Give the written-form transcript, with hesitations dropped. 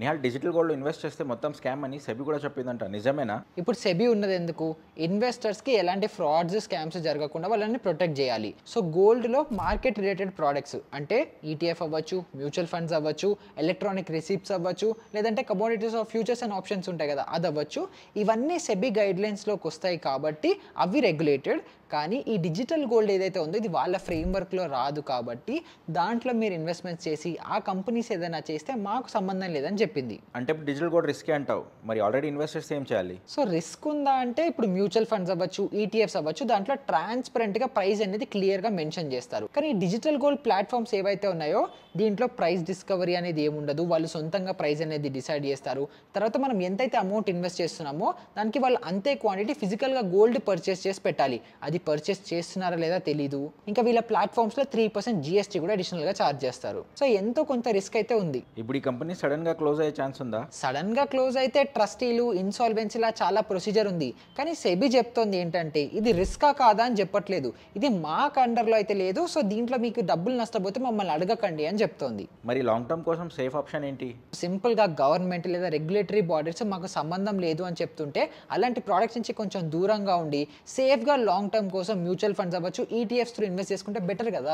Nihal digital గోల్డ్‌లో invest చేస్తే మొత్తం స్కామ్ అని సెబీ కూడా చెప్పిందంట. నిజమేనా? ఇప్పుడు సెబీ ఉన్నది ఎందుకు? ఇన్వెస్టర్స్‌కి ఎలాంటి ఫ్రాడ్స్, స్కామ్స్ జరగకుండా వాళ్ళని ప్రొటెక్ట్ చేయాలి. సో గోల్డ్‌లో మార్కెట్ రిలేటెడ్ ప్రొడక్ట్స్ అంటే ఈటీఎఫ్ అవ్వచ్చు, మ్యూచువల్ ఫండ్స్ అవ్వచ్చు, ఎలక్ట్రానిక్ రిసిప్ట్స్ అవ్వచ్చు, లేదంటే commodities of futures and options ఉంటాయి కదా, అది అవ్వచ్చు. ఇవన్నీ సెబీ గైడ్‌లైన్స్‌లోకి వస్తాయి కాబట్టి అవి రెగ్యులేటెడ్. కానీ ఈ డిజిటల్ గోల్డ్ ఏదైతే ఉందో ఇది వాళ్ళ ఫ్రేమ్‌వర్క్‌లో రాదు కాబట్టి దాంట్లో మీరు ఇన్వెస్ట్‌మెంట్స్ చేసి ఆ కంపెనీస్ ఏదైనా చేస్తే మాకు సంబంధం లేదని చెప్పింది. అంటే ఇప్పుడు డిజిటల్ గోల్డ్ రిస్కే అంటావు. మరి ఆల్రెడీ ఇన్వెస్ట్ చేస్తే ఏం చేయాలి? సో రిస్క్ ఉందా అంటే ఇప్పుడు మ్యూచువల్ ఫండ్స్ అవ్వచ్చు, ఈటీఎఫ్స్ అవ్వచ్చు, దాంట్లో ట్రాన్స్పరెంట్గా ప్రైస్ అనేది క్లియర్గా మెన్షన్ చేస్తారు. కానీ డిజిటల్ గోల్డ్ ప్లాట్ఫామ్స్ ఏవైతే ఉన్నాయో దీంట్లో ప్రైస్ డిస్కవరీ అనేది ఏముండదు. వాళ్ళు సొంతంగా ప్రైస్ అనేది డిసైడ్ చేస్తారు. తర్వాత మనం ఎంతైతే అమౌంట్ ఇన్వెస్ట్ చేస్తున్నామో దానికి వాళ్ళు అంతే క్వాంటిటీ ఫిజికల్గా గోల్డ్ పర్చేస్ చేసి పెట్టాలి. అది పర్చేస్ చేస్తున్నారా లేదా తెలీదు. ఇంకా వీళ్ళ ప్లాట్ఫామ్స్లో 3% జీఎస్టీ కూడా అడిషనల్గా ఛార్జ్ చేస్తారు. సో ఎంతో కొంత రిస్క్ అయితే ఉంది. ఇప్పుడు ఈ కంపెనీ సడన్గా క్లోజ్ అయ్యే ఛాన్స్ ఉందా? సడన్గా క్లోజ్ అయితే ట్రస్టీలు, ఇన్సాల్వెన్సీలా చాలా ప్రొసీజర్ ఉంది. కానీ సెబీ చెప్తోంది ఏంటంటే ఇది రిస్కా కాదా అని చెప్పట్లేదు. ఇది మాకు అండర్లో అయితే లేదు. సో దీంట్లో మీకు డబ్బులు నష్టపోతే మమ్మల్ని అడగకండి అని చెప్తోంది. మరి లాంగ్ టర్మ్ కోసం సేఫ్ ఆప్షన్ ఏంటి? సింపుల్గా గవర్నమెంట్ లేదా రెగ్యులేటరీ బాడీస్ మాకు సంబంధం లేదు అని చెప్తుంటే అలాంటి ప్రోడక్ట్స్ నుంచి కొంచెం దూరంగా ఉండి సేఫ్గా లాంగ్ టర్మ్ కోసం మ్యూచువల్ ఫండ్స్ అవ్వచ్చు, ఈటీఎఫ్స్ త్రూ ఇన్వెస్ట్ చేసుకుంటే బెటర్ కదా.